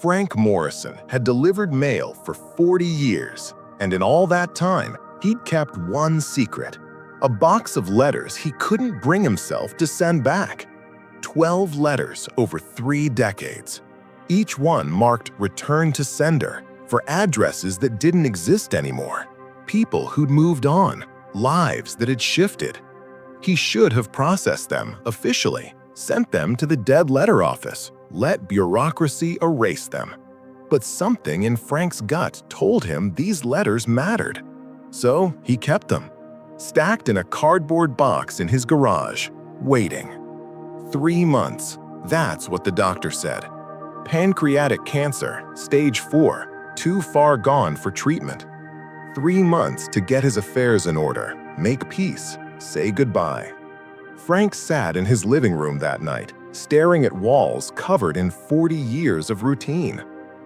Frank Morrison had delivered mail for 40 years, and in all that time, he'd kept one secret: a box of letters he couldn't bring himself to send back. 12 letters over 3 decades. Each one marked "Return to Sender" for addresses that didn't exist anymore, people who'd moved on, lives that had shifted. He should have processed them officially, sent them to the dead letter office, let bureaucracy erase them. But something in Frank's gut told him these letters mattered. So he kept them, stacked in a cardboard box in his garage, waiting. 3 months, that's what the doctor said. Pancreatic cancer, stage 4, too far gone for treatment. 3 months to get his affairs in order, make peace, say goodbye. Frank sat in his living room that night, staring at walls covered in 40 years of routine.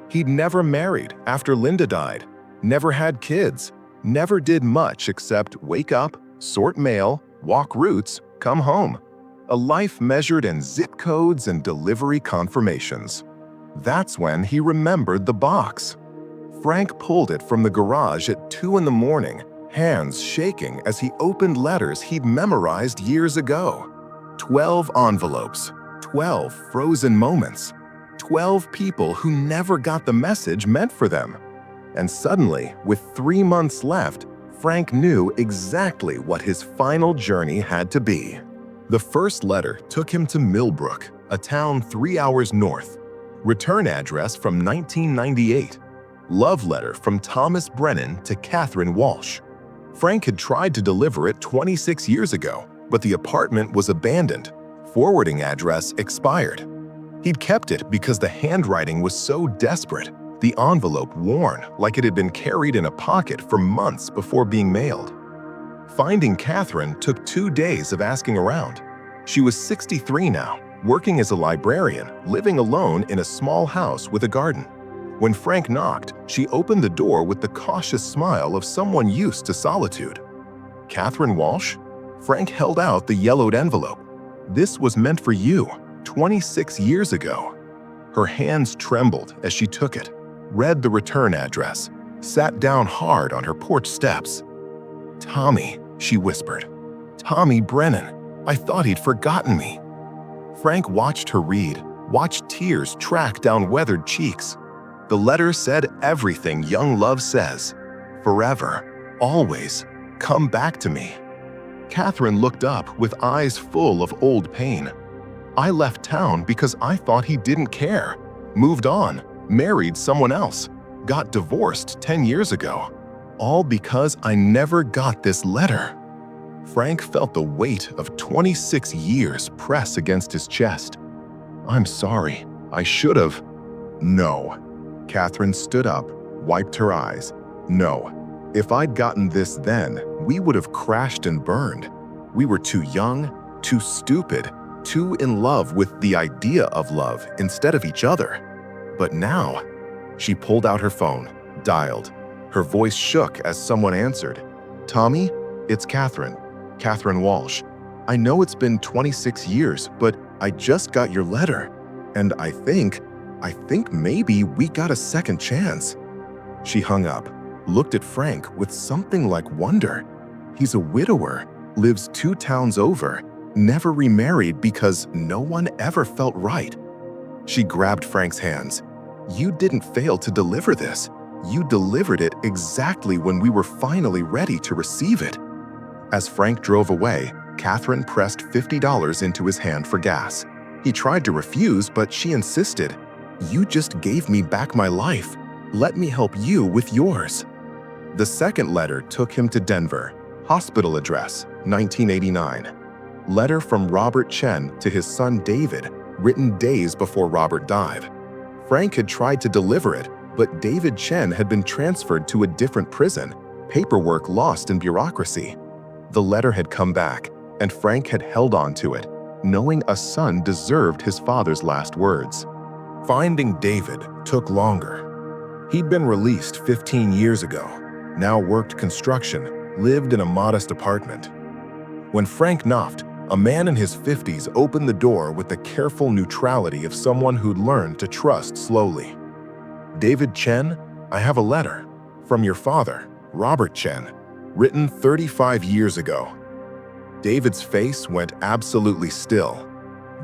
He'd never married after Linda died, never had kids, never did much except wake up, sort mail, walk routes, come home. A life measured in zip codes and delivery confirmations. That's when he remembered the box. Frank pulled it from the garage at 2 in the morning, hands shaking as he opened letters he'd memorized years ago. 12 envelopes, 12 frozen moments, 12 people who never got the message meant for them. And suddenly, with 3 months left, Frank knew exactly what his final journey had to be. The first letter took him to Millbrook, a town 3 hours north. Return address from 1998. Love letter from Thomas Brennan to Catherine Walsh. Frank had tried to deliver it 26 years ago, but the apartment was abandoned. Forwarding address expired. He'd kept it because the handwriting was so desperate, the envelope worn like it had been carried in a pocket for months before being mailed. Finding Catherine took 2 days of asking around. She was 63 now, working as a librarian, living alone in a small house with a garden. When Frank knocked, she opened the door with the cautious smile of someone used to solitude. Catherine Walsh? Frank held out the yellowed envelope. This was meant for you, 26 years ago. Her hands trembled as she took it, read the return address, sat down hard on her porch steps. "Tommy," she whispered. "Tommy Brennan. I thought he'd forgotten me." Frank watched her read, watched tears track down weathered cheeks. The letter said everything young love says. Forever, always, come back to me. Catherine looked up with eyes full of old pain. "I left town because I thought he didn't care. Moved on, married someone else, got divorced 10 years ago. All because I never got this letter." Frank felt the weight of 26 years press against his chest. "I'm sorry, I should have." "No." Catherine stood up, wiped her eyes. "No. If I'd gotten this then, we would have crashed and burned. We were too young, too stupid, too in love with the idea of love instead of each other. But now..." She pulled out her phone, dialed. Her voice shook as someone answered. "Tommy, it's Catherine. Catherine Walsh. I know it's been 26 years, but I just got your letter. And I think maybe we got a second chance." She hung up, looked at Frank with something like wonder. He's a widower, lives 2 towns over, never remarried because no one ever felt right. She grabbed Frank's hands. "You didn't fail to deliver this. You delivered it exactly when we were finally ready to receive it." As Frank drove away, Catherine pressed $50 into his hand for gas. He tried to refuse, but she insisted. "You just gave me back my life. Let me help you with yours." The second letter took him to Denver. Hospital address, 1989. Letter from Robert Chen to his son David, written days before Robert died. Frank had tried to deliver it, but David Chen had been transferred to a different prison, paperwork lost in bureaucracy. The letter had come back, and Frank had held on to it, knowing a son deserved his father's last words. Finding David took longer. He'd been released 15 years ago, now worked construction, lived in a modest apartment. When Frank knocked, a man in his 50s opened the door with the careful neutrality of someone who'd learned to trust slowly. David Chen, I have a letter from your father, Robert Chen, written 35 years ago. David's face went absolutely still.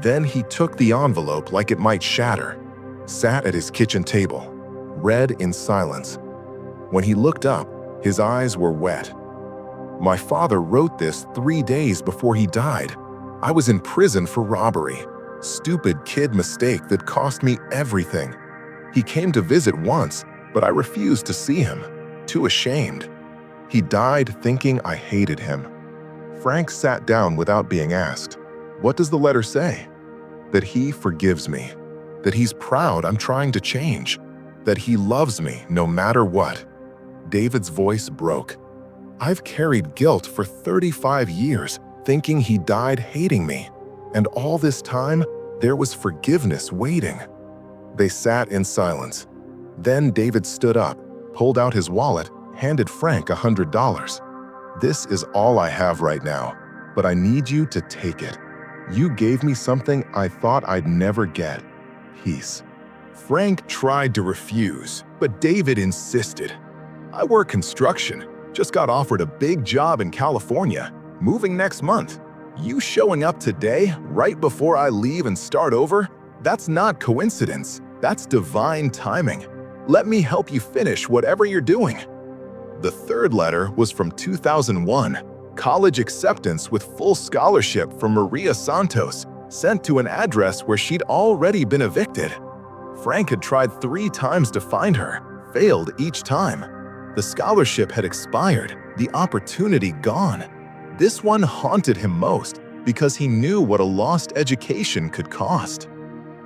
Then he took the envelope like it might shatter, sat at his kitchen table, read in silence. When he looked up, his eyes were wet. My father wrote this 3 days before he died. I was in prison for robbery. Stupid kid mistake that cost me everything. He came to visit once, but I refused to see him, too ashamed. He died thinking I hated him. Frank sat down without being asked. What does the letter say? That he forgives me, that he's proud I'm trying to change, that he loves me no matter what. David's voice broke. I've carried guilt for 35 years, thinking he died hating me. And all this time, there was forgiveness waiting. They sat in silence. Then David stood up, pulled out his wallet, handed Frank $100. This is all I have right now, but I need you to take it. You gave me something I thought I'd never get. Peace. Frank tried to refuse, but David insisted. I work construction. Just got offered a big job in California, moving next month. You showing up today, right before I leave and start over? That's not coincidence. That's divine timing. Let me help you finish whatever you're doing. The third letter was from 2001, college acceptance with full scholarship from Maria Santos, sent to an address where she'd already been evicted. Frank had tried 3 times to find her, failed each time. The scholarship had expired, the opportunity gone. This one haunted him most because he knew what a lost education could cost.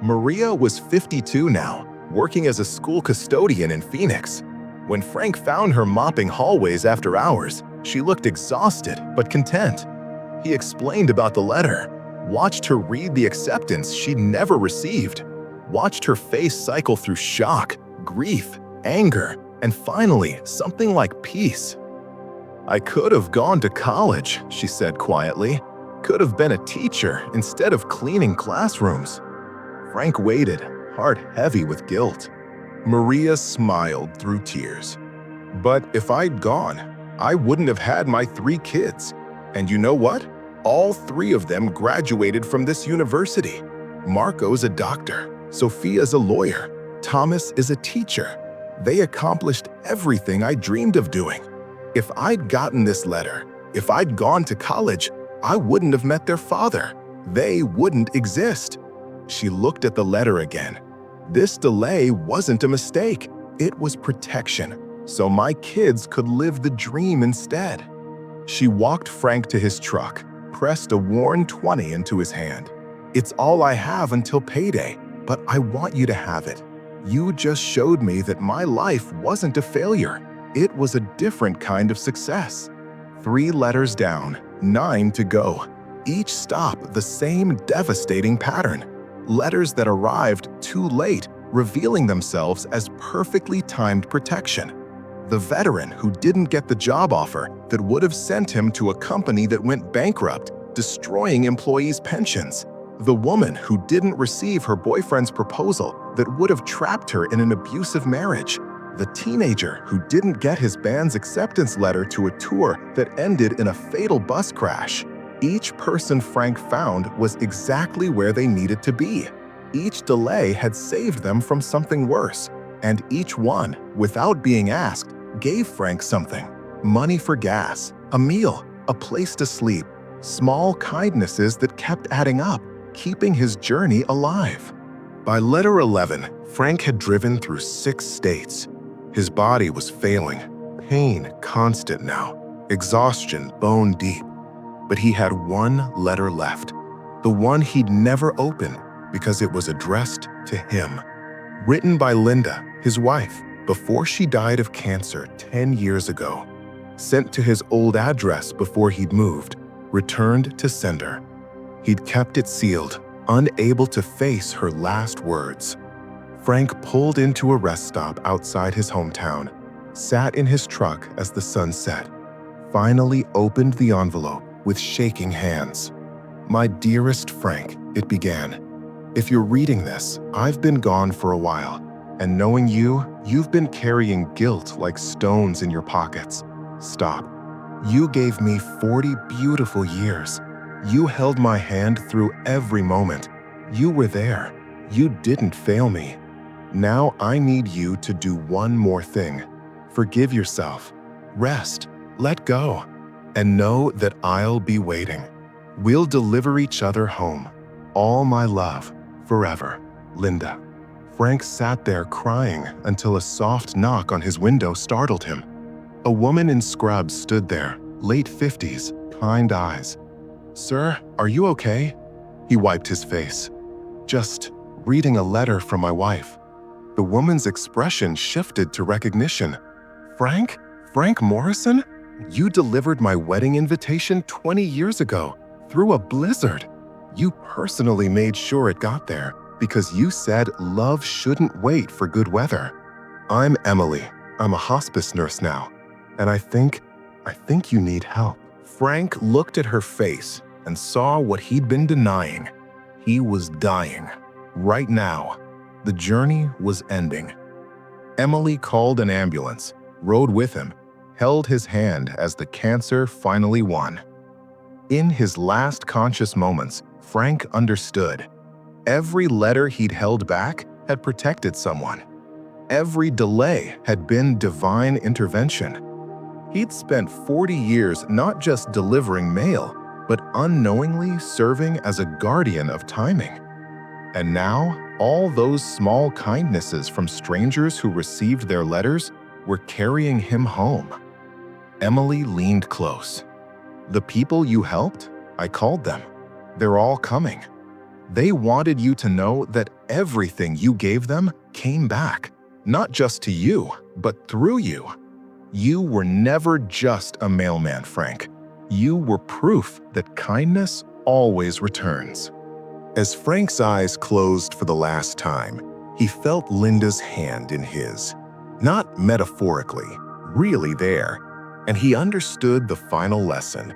Maria was 52 now, working as a school custodian in Phoenix. When Frank found her mopping hallways after hours, she looked exhausted but content. He explained about the letter, watched her read the acceptance she'd never received, watched her face cycle through shock, grief, anger, and finally, something like peace. I could have gone to college, she said quietly. Could have been a teacher instead of cleaning classrooms. Frank waited, heart heavy with guilt. Maria smiled through tears. But if I'd gone, I wouldn't have had my 3 kids. And you know what? All 3 of them graduated from this university. Marco's a doctor, Sophia's a lawyer, Thomas is a teacher. They accomplished everything I dreamed of doing. If I'd gotten this letter, if I'd gone to college, I wouldn't have met their father. They wouldn't exist. She looked at the letter again. This delay wasn't a mistake. It was protection, so my kids could live the dream instead. She walked Frank to his truck, pressed a worn 20 into his hand. It's all I have until payday, but I want you to have it. You just showed me that my life wasn't a failure. It was a different kind of success. 3 letters down, 9 to go. Each stop the same devastating pattern. Letters that arrived too late, revealing themselves as perfectly timed protection. The veteran who didn't get the job offer that would have sent him to a company that went bankrupt, destroying employees' pensions. The woman who didn't receive her boyfriend's proposal that would have trapped her in an abusive marriage. The teenager who didn't get his band's acceptance letter to a tour that ended in a fatal bus crash. Each person Frank found was exactly where they needed to be. Each delay had saved them from something worse, and each one, without being asked, gave Frank something. Money for gas, a meal, a place to sleep, small kindnesses that kept adding up, keeping his journey alive. By letter 11, Frank had driven through 6 states. His body was failing, pain constant now, exhaustion bone deep. But he had 1 letter left, the one he'd never open because it was addressed to him. Written by Linda, his wife, before she died of cancer 10 years ago. Sent to his old address before he'd moved, returned to sender. He'd kept it sealed, unable to face her last words. Frank pulled into a rest stop outside his hometown, sat in his truck as the sun set, finally opened the envelope with shaking hands. "My dearest Frank," it began. "If you're reading this, I've been gone for a while. And knowing you've been carrying guilt like stones in your pockets. Stop. You gave me 40 beautiful years. You held my hand through every moment. You were there. You didn't fail me. Now I need you to do one more thing. Forgive yourself. Rest. Let go. And know that I'll be waiting. We'll deliver each other home. All my love. Forever. Linda. Frank sat there crying until a soft knock on his window startled him. A woman in scrubs stood there, late 50s, kind eyes. "Sir, are you okay?" He wiped his face. "Just reading a letter from my wife." The woman's expression shifted to recognition. "Frank? Frank Morrison? You delivered my wedding invitation 20 years ago, through a blizzard. You personally made sure it got there, because you said love shouldn't wait for good weather. I'm Emily. I'm a hospice nurse now. And I think you need help." Frank looked at her face and saw what he'd been denying. He was dying. Right now. The journey was ending. Emily called an ambulance, rode with him, held his hand as the cancer finally won. In his last conscious moments, Frank understood. Every letter he'd held back had protected someone. Every delay had been divine intervention. He'd spent 40 years not just delivering mail, but unknowingly serving as a guardian of timing. And now, all those small kindnesses from strangers who received their letters were carrying him home. Emily leaned close. "The people you helped? I called them. They're all coming. They wanted you to know that everything you gave them came back, not just to you, but through you. You were never just a mailman, Frank. You were proof that kindness always returns." As Frank's eyes closed for the last time, he felt Linda's hand in his. Not metaphorically, really there. And he understood the final lesson.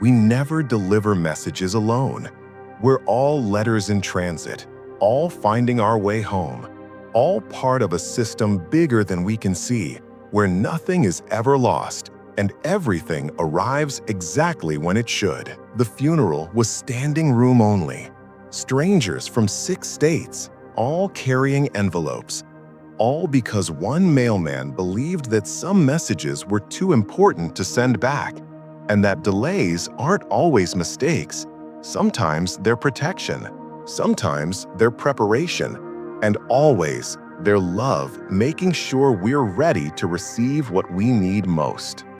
We never deliver messages alone. We're all letters in transit, all finding our way home, all part of a system bigger than we can see, where nothing is ever lost and everything arrives exactly when it should. The funeral was standing room only. Strangers from 6 states, all carrying envelopes, all because one mailman believed that some messages were too important to send back, and that delays aren't always mistakes. Sometimes they're protection, sometimes they're preparation, and always they're love, making sure we're ready to receive what we need most.